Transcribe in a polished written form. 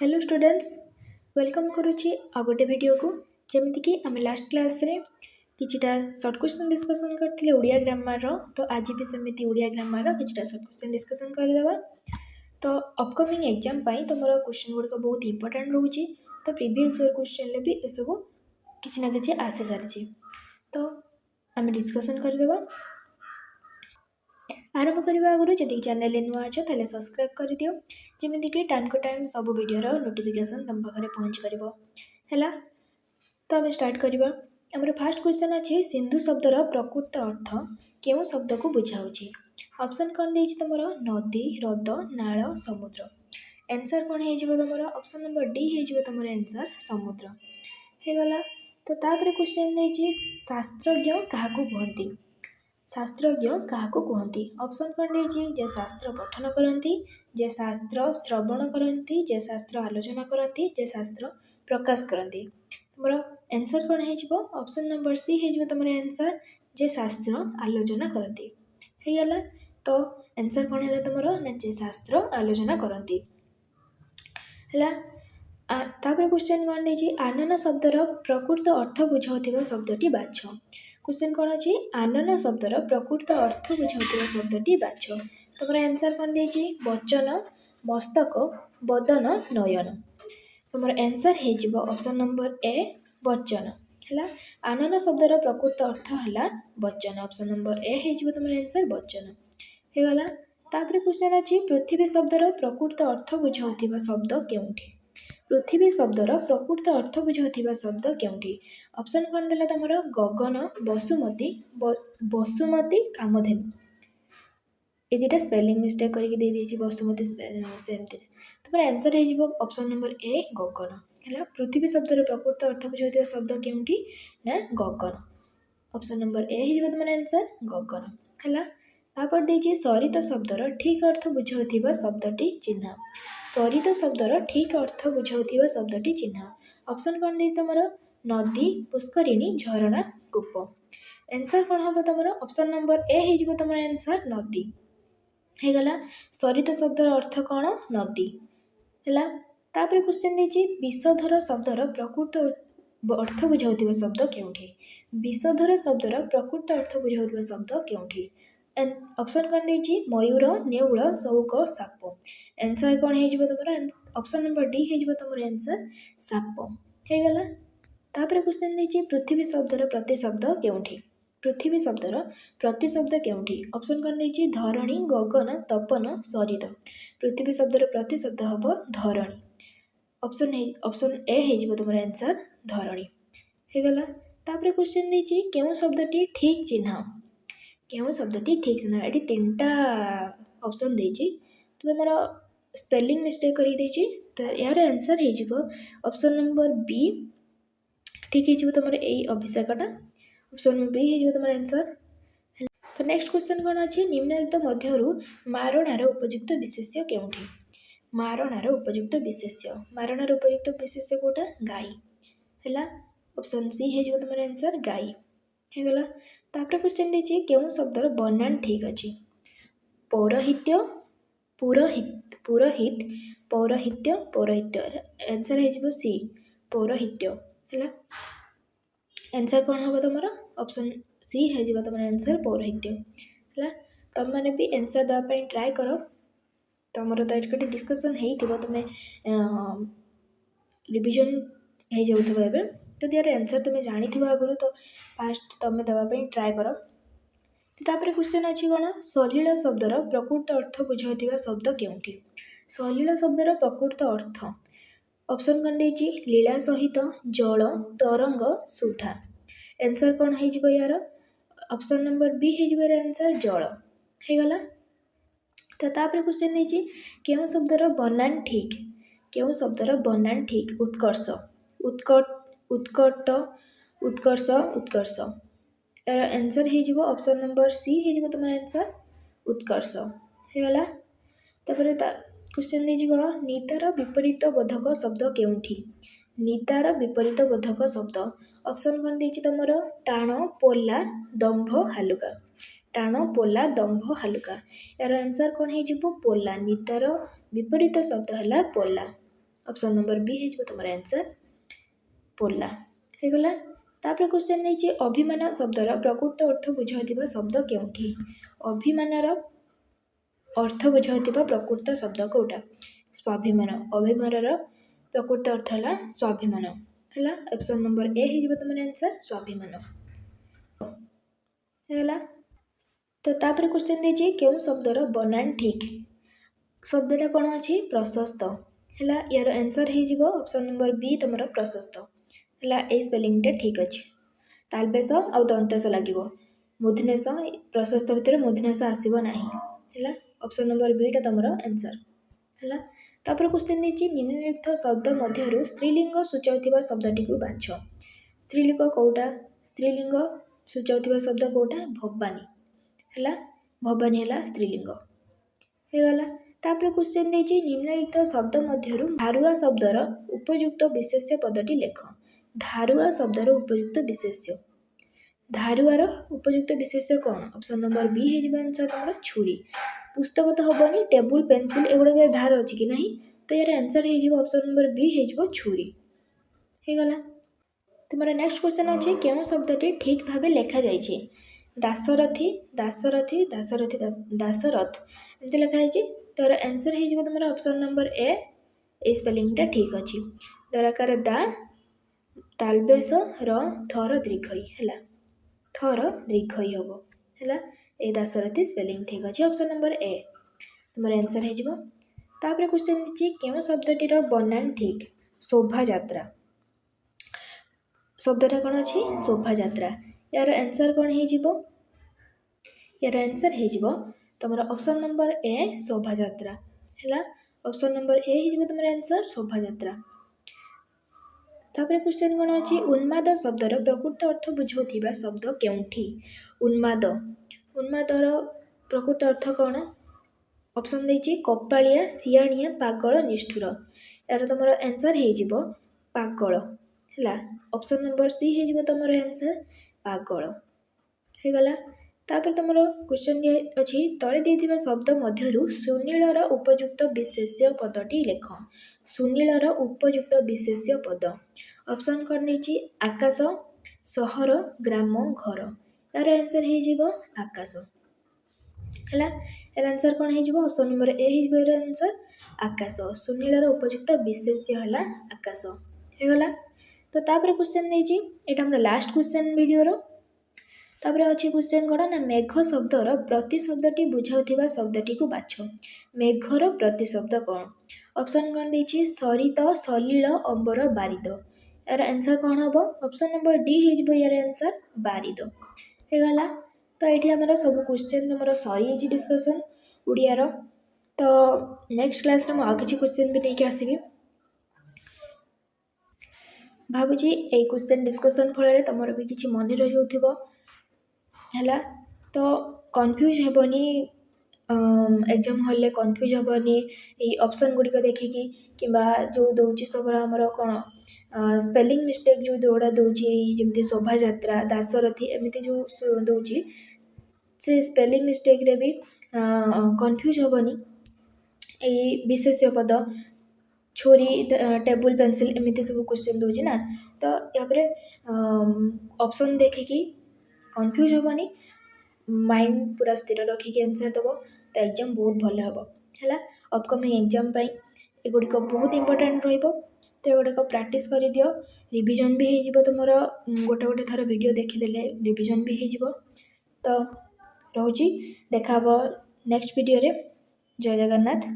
Hello students welcome करुच्ची आ गोटे video को जमीक आम लास्ट क्लास रे किछिटा शॉर्ट क्वेश्चन डिस्कसन करथिले ओडिया ग्रामर रो। तो आज भी सेमिति ओडिया ग्रामर रो किछिटा शॉर्ट क्वेश्चन डिस्कसन करदेबा। तो अपकमिंग एग्जाम पाई तुमर क्वेश्चन गुड़िक बहुत इंपोर्टेंट रोचे। तो प्रीवियस ईयर क्वेश्चन भी ये सब किसी ना किसी आसी सारी। तो आम डिस्कसन करदेबा। आरंभ करने आगु जदि चैनल नुआ अच्छे ताले सब्सक्राइब कर दियो जमीक टाइम को टाइम सब वीडियो नोटिफिकेशन तुम पाखे पहुँच पार है। तो आम स्टार्ट करवा। आमर फास्ट क्वेश्चन अच्छे सिंधु शब्दर प्रकृत अर्थ क्यों शब्द को बुझाऊँगी। ऑप्शन कौन दे तुम नदी ह्रद नाल समुद्र। आंसर कौन हो तुम ऑप्शन नंबर डी हो तुम आंसर समुद्र होगला। तो तापर क्वेश्चन दे शास्त्रज्ञ क्या कहती। शास्त्रज्ञ क्या कहती। ऑप्शन कौन दे जे शास्त्र पठन करती जे शास्त्र श्रवण करती जे शास्त्र आलोचना करती जे शास्त्र प्रकाश करती। तुम आंसर कौन हो ऑप्शन नंबर सी हो तुम आंसर जे शास्त्र आलोचना करती होगला। तो आंसर कौन है तुम ना जे शास्त्र आलोचना करती है। तापर क्वेश्चन कौन दे आनन शब्दर प्रकृत अर्थ बुझाऊा शब्दटी बाछ। क्वेश्चन कौन अच्छी आनन शब्दर प्रकृत अर्थ बुझाऊा शब्दटी बाछ। तुम आंसर कौन दे वचन मस्तक बदन नयन। तुम आंसर हो ऑप्शन नंबर ए वचन है। आनन शब्दर प्रकृत अर्थ है वचन। ऑप्शन नंबर ए हो तुम आंसर वचन होगला। तापर क्वेश्चन अच्छी पृथ्वी शब्दर प्रकृत अर्थ बुझाऊा शब्द केउठी। पृथ्वी शब्दर प्रकृत अर्थ बुझाऊा शब्द केउठी। ऑप्शन कौन देला तुम गगन वसुमती वसुमती कामधेनु। ये दुटा स्पेलिंग मिस्टेक करके वसुमती सेमती। तुम आंसर हो ऑप्शन नंबर ए गगन है। पृथ्वी शब्दर प्रकृत अर्थ बुझाऊा शब्द केउठी ना गगन। ऑप्शन नंबर ए हो तुम आंसर गगन है। तापर दे सरित शब्दर ठीक अर्थ बुझाऊा शब्दटी चिन्ह। सरित शब्दर ठीक अर्थ बुझाऊा शब्दटी चिन्ह। ऑप्शन कौन दे तुम नदी पुष्करिणी झरणा कूप। आंसर कौन हम तुम ऑप्शन नंबर ए हो तुम आंसर नदी होगला। सरित शब्दर अर्थ कौन नदी है। तापर क्वेश्चन दे विषधर शब्दर प्रकृत अर्थ बुझाऊा शब्द केउठी। विषधर शब्दर प्रकृत अर्थ बुझाऊा शब्द केउठी। ऑप्शन कौन दे मयूर नेउल शौक साप। आंसर कौन हो तुम ऑप्शन नंबर डी हो तुम आंसर साप होगला। तापर क्वेश्चन दे पृथ्वी शब्दर प्रतिशब्द केउठी। पृथ्वी शब्दर प्रतिशब्द केउठी। ऑप्शन कौन दे धरणी गगन तपन सरित। पृथ्वी शब्दर प्रतिशब्द हम धरणी। ऑप्शन ए हो तुम आंसर धरणी होगला। तापर क्वेश्चन दे क्यों शब्दटी ठीक चिन्ह। क्यों शब्दटी ठीक चिन्ह। ये तीन टा ऑप्शन दे तो तुम स्पेलिंग मिस्टेक कर तो यार आंसर हो ऑप्शन नंबर बी ठीक हो तुम यही अभिषेकटा। ऑप्शन नंबर बी हो तुम आंसर। तो नेक्स्ट क्वेश्चन कौन अच्छी निम्नलिखित मध्यरु मारणार उपयुक्त विशेष्य केउठी। मारणार उपयुक्त विशेष्य मारणार उपयुक्त विशेष्य कोटा गाई है। ऑप्शन सी हो तुम आंसर गाई होगला। तापर क्वेश्चन दे क्यों शब्दर बनान ठीक अच्छी। पौरहित्य पुरोहित पुरोहित पौरहित्य पौरहित्य। आंसर हो सी पौरहित्य है। आंसर कौन हम तुम ऑप्शन सी हो तुम आंसर पौरहित्य है। तुम मैंने भी आंसर देवाई ट्राए कर। तुम तो ये डिस्कसन हो तुम रिविजन हो जाए तो यार आंसर तुम जानी आगुरी तो फास्ट तुम देवाई ट्राए कर। तापर क्वेश्चन अच्छी कौन सलिल शब्दर प्रकृत अर्थ बुझाऊा शब्द केउठी। सलिल शब्दर प्रकृत अर्थ ऑप्शन कौन दे लीला सहित जल तरंग सुधा। आंसर कौन हो यार ऑप्शन नंबर बी हो आंसर जल होगला। तो तापर क्वेश्चन दे क्यों शब्दर बनान ठीक। क्यों शब्दर बनान ठीक उत्कर्ष उत्कट उत्कर्ष उत्कर्ष। यार आंसर हो ऑप्शन नंबर सी हो तुम आंसर उत्कर्ष होगला। तापर क्वेश्चन दे कौन निदार विपरीत बोधक शब्द केउठी। निदार विपरीत बोधक शब्द ऑप्शन कौन दे तुम टाण पोला दंभ हालुका। टाण पोला दंभ हालुका। यार आंसर कौन हो पोला। निदार विपरीत शब्द है पोला ऑप्शन नंबर बी हो तुम आंसर पोला होगला। तापर क्वेश्चन नहीं अभिमान शब्दर प्रकृत अर्थ बुझाइथिबा शब्द केउठी। अभिमानर अर्थ बुझाइथिबा प्रकृत शब्द कोटा स्वाभिमान। अभिमानर प्रकृत अर्थ है स्वाभिमान है। ऑप्शन नंबर ए हो तुम आंसर स्वाभिमान होगला। तो तापर क्वेश्चन देछि केउ शब्दर बनान ठीक। शब्दटा कौन अच्छी प्रशस्त है यार आंसर हो ऑप्शन नंबर बी तुम प्रशस्त है। ए स्पेलिंगटा ठीक अच्छे तालबेश आउ दंतेश लगे मूर्धनेश प्रशस्त भितर मूर्धनेश आसब ना है। ऑप्शन नंबर बीटा तुम आंसर है। तापर क्वेश्चन देछि निम्नलिखित शब्द मध्य स्त्रीलिंग सूचाउथिबा शब्दटी को बाछ। स्त्रीलिंग कौटा स्त्रीलिंग सूचाउथिबा शब्द कौटा भवानी है। भवानी है स्त्रीलिंग होगला। तापर क्वेश्चन देछि निम्नलिखित शब्द मध्य धारुआ शब्दर उपयुक्त विशेष्य पदटी लेख। धारुआ शब्दर उपयुक्त विशेष्य धारुआर उपयुक्त विशेष्य कौन ऑप्शन नंबर बी हो आंसर तुम छुरी। पुस्तक तो हेनी टेबुल पेनसिल एगुड़ा धार अच्छी कि नहीं तो यार आंसर हो ऑप्शन नंबर बी हो छुरी होगला। तुम नेक्स्ट क्वेश्चन अच्छे क्यों शब्दटी ठीक भाव लेखा जाइए। दासरथी दासरथी दासरथी दासरथ एमती लिखाई तर आंसर हो तुम ऑप्शन नंबर ए स्पेलिंगटा ठीक अच्छी दरकार दा तालबेश थर दीर्घई है थर दीर्घई हम है। ए दासरथी स्पेलिंग ठीक अच्छे ऑप्शन नंबर ए तुम आंसर हो। तापर क्वेश्चन देखिए क्यों शब्दटीर बनान ठीक। शोभा यात्रा शब्दटा कौन अच्छी शोभा यात्रा यार आंसर कौन हो यार आंसर हो तुम ऑप्शन नंबर ए शोभा यात्रा है। ऑप्शन नंबर ए हो तुम आंसर शोभा यात्रा। तापर क्वेश्चन कौन अच्छी उन्माद शब्दर प्रकृत अर्थ बुझाउथिबा शब्द केउठी। उन्माद उन्मादर प्रकृत अर्थ कौन ऑप्शन देछि कपालिया सियाणिया पागल निष्ठुर यार तुम आंसर हो पागल है। ऑप्शन नंबर सी हो तुम आंसर पागल होगला। तापर तुम क्वेश्चन अच्छी तले देथिबा शब्द मध्यरु सुनीलर उपयुक्त विशेष्य पदटी लेख। सुनीलर उपयुक्त विशेष्य पद ऑप्शन कर नहीं आकाश सहर ग्राम घर यार आंसर हो आकाश है। यार आंसर कौन हो ऑप्शन नंबर ए हो आंसर आकाश। सुनीलर उपयुक्त विशेष्य है आकाश होगला। तो तापर क्वेश्चन नहीं यहाँ लास्ट क्वेश्चन वीडियो तापर अच्छी क्वेश्चन कौन ना मेघ शब्दर प्रतिशब्दटी बुझाउथिबा शब्दटी को बाछ। मेघर प्रतिशब्द कौन ऑप्शन कौन देछि सरित सलिल अंबर बारिद यार आंसर कौन हम ऑप्शन नंबर डी हो यार आंसर बारिद होगला। तो ये आम सब क्वेश्चन तुम सरी डिस्कसन उड़ियार। तो नेक्स्ट क्लास में आउ किसी क्वेश्चन भी नहीं आसबि भावुची ए क्वेश्चन डिस्कसन फल तुम भी किसी मन रही है। तो कन्फ्यूज हेबनी एग्जाम हॉल कन्फ्यूज हेबनी ये ऑप्शन गुड़िक देखिकी कि जो दौर सब आमर कौन स्पेलिंग मिस्टेक जो जोड़ा दौर शोभा यात्रा दासरथी एमती जो दौर से स्पेलिंग मिस्टेक रे भी कन्फ्यूज हेबनी ये विशेष्य पद छुरी टेबुल पेंसिल एमती सब क्वेश्चन दूसरी ना तो यहाँ ऑप्शन देखिकी कन्फ्यूज हेबनी माइंड पूरा स्थिर रखिक आंसर दब तो एग्जाम बहुत भल हम है। अपकमिंग एग्जाम एगुड़िक बहुत इंपोर्टेंट रही तो एगुड़िक प्रैक्टिस कर दियो रिवीजन भी हो तुम गोटे गोटे थर वीडियो देखीदे रिवीजन भी हो। तो रोची देखा नेक्स्ट वीडियो रे जय जगन्नाथ।